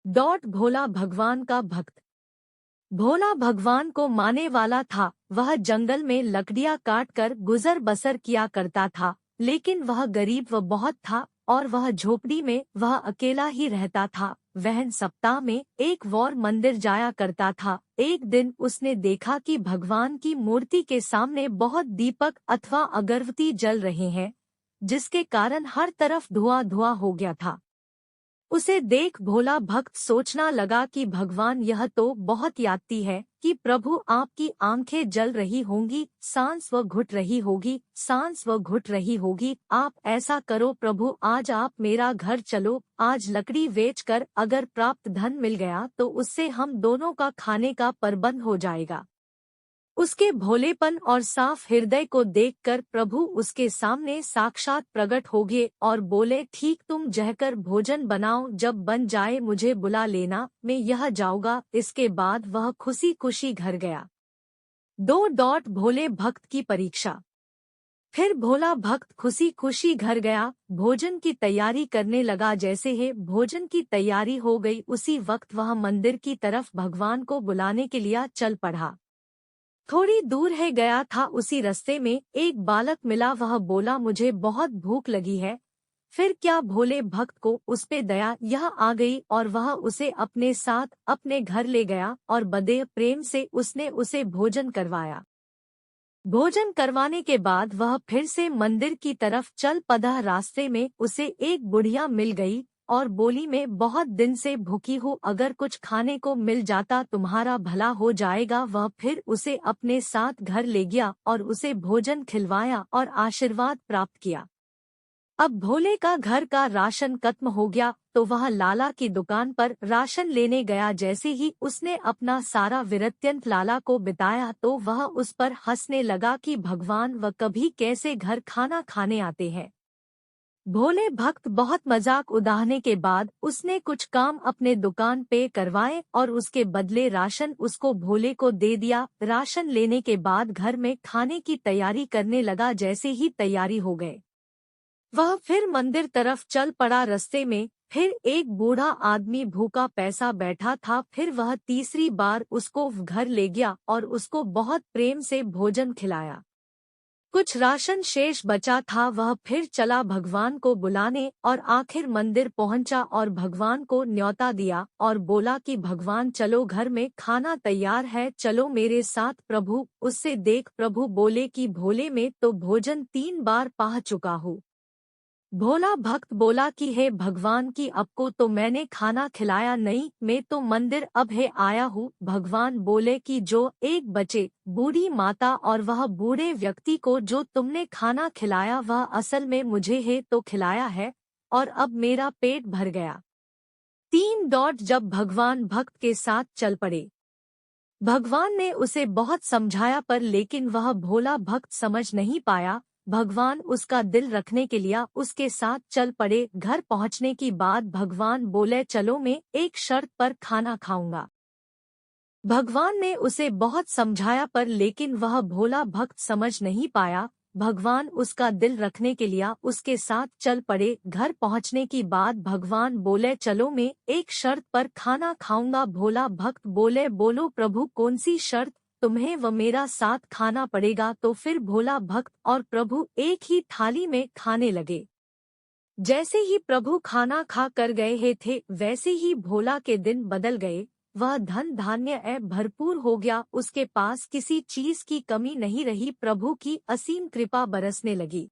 भोला भगवान का भक्त। भोला भगवान को माने वाला था। वह जंगल में लकड़ियां काट कर गुजर बसर किया करता था, लेकिन वह गरीब व बहुत था और वह झोपड़ी में वह अकेला ही रहता था। वह सप्ताह में एक बार मंदिर जाया करता था। एक दिन उसने देखा कि भगवान की मूर्ति के सामने बहुत दीपक अथवा अगरबत्ती जल रहे हैं, जिसके कारण हर तरफ धुआं धुआं हो गया था। उसे देख भोला भक्त सोचना लगा कि भगवान, यह तो बहुत याति है कि प्रभु आपकी आंखें जल रही होंगी, सांस व घुट रही होगी, सांस व घुट रही होगी। आप ऐसा करो प्रभु, आज आप मेरा घर चलो। आज लकड़ी बेचकर अगर प्राप्त धन मिल गया तो उससे हम दोनों का खाने का प्रबंध हो जाएगा। उसके भोलेपन और साफ हृदय को देखकर प्रभु उसके सामने साक्षात प्रकट हो गए और बोले, ठीक, तुम जहकर भोजन बनाओ, जब बन जाए मुझे बुला लेना, मैं यह जाऊंगा। इसके बाद वह खुशी खुशी घर गया। भोले भक्त की परीक्षा। फिर भोला भक्त खुशी खुशी घर गया, भोजन की तैयारी करने लगा। जैसे ही भोजन की तैयारी हो गई, उसी वक्त वह मंदिर की तरफ भगवान को बुलाने के लिए चल पड़ा। थोड़ी दूर है गया था, उसी रास्ते में एक बालक मिला। वह बोला, मुझे बहुत भूख लगी है। फिर क्या भोले भक्त को उस पे दया यह आ गई और वह उसे अपने साथ अपने घर ले गया और बड़े प्रेम से उसने उसे भोजन करवाया। भोजन करवाने के बाद वह फिर से मंदिर की तरफ चल पड़ा। रास्ते में उसे एक बुढ़िया मिल गई और बोली, मैं बहुत दिन से भूखी हूँ, अगर कुछ खाने को मिल जाता तुम्हारा भला हो जाएगा। वह फिर उसे अपने साथ घर ले गया और उसे भोजन खिलवाया और आशीर्वाद प्राप्त किया। अब भोले का घर का राशन खत्म हो गया तो वह लाला की दुकान पर राशन लेने गया। जैसे ही उसने अपना सारा विरत्यंत लाला को बिताया तो वह उस पर हंसने लगा कि भगवान वह कभी कैसे घर खाना खाने आते हैं। भोले भक्त बहुत मजाक उड़ाने के बाद उसने कुछ काम अपने दुकान पे करवाए और उसके बदले राशन उसको भोले को दे दिया। राशन लेने के बाद घर में खाने की तैयारी करने लगा। जैसे ही तैयारी हो गए, वह फिर मंदिर तरफ चल पड़ा। रास्ते में फिर एक बूढ़ा आदमी भूखा पैसा बैठा था। फिर वह तीसरी बार उसको घर ले गया और उसको बहुत प्रेम से भोजन खिलाया। कुछ राशन शेष बचा था, वह फिर चला भगवान को बुलाने और आखिर मंदिर पहुंचा और भगवान को न्योता दिया और बोला कि भगवान चलो, घर में खाना तैयार है, चलो मेरे साथ। प्रभु उससे देख प्रभु बोले कि भोले, में तो भोजन 3 बार पा चुका हूँ। भोला भक्त बोला कि हे भगवान की, अब को तो मैंने खाना खिलाया नहीं, मैं तो मंदिर अब है आया हूँ। भगवान बोले कि जो एक बचे बूढ़ी माता और वह बूढ़े व्यक्ति को जो तुमने खाना खिलाया वह असल में मुझे है तो खिलाया है और अब मेरा पेट भर गया। जब भगवान भक्त के साथ चल पड़े, भगवान ने उसे बहुत समझाया पर लेकिन वह भोला भक्त समझ नहीं पाया। भगवान उसका दिल रखने के लिए उसके साथ चल पड़े। घर पहुंचने की बाद भगवान बोले, चलो मैं एक शर्त पर खाना खाऊंगा। भगवान ने उसे बहुत समझाया पर लेकिन वह भोला भक्त समझ नहीं पाया। भगवान उसका दिल रखने के लिए उसके साथ चल पड़े। घर पहुंचने की बाद भगवान बोले, चलो मैं एक शर्त पर खाना खाऊंगा। भोला भक्त बोले, बोलो प्रभु, कौन सी शर्त? तुम्हें व मेरा साथ खाना पड़ेगा। तो फिर भोला भक्त और प्रभु एक ही थाली में खाने लगे। जैसे ही प्रभु खाना खा कर गए थे, वैसे ही भोला के दिन बदल गए। वह धन धान्य भरपूर हो गया, उसके पास किसी चीज की कमी नहीं रही। प्रभु की असीम कृपा बरसने लगी।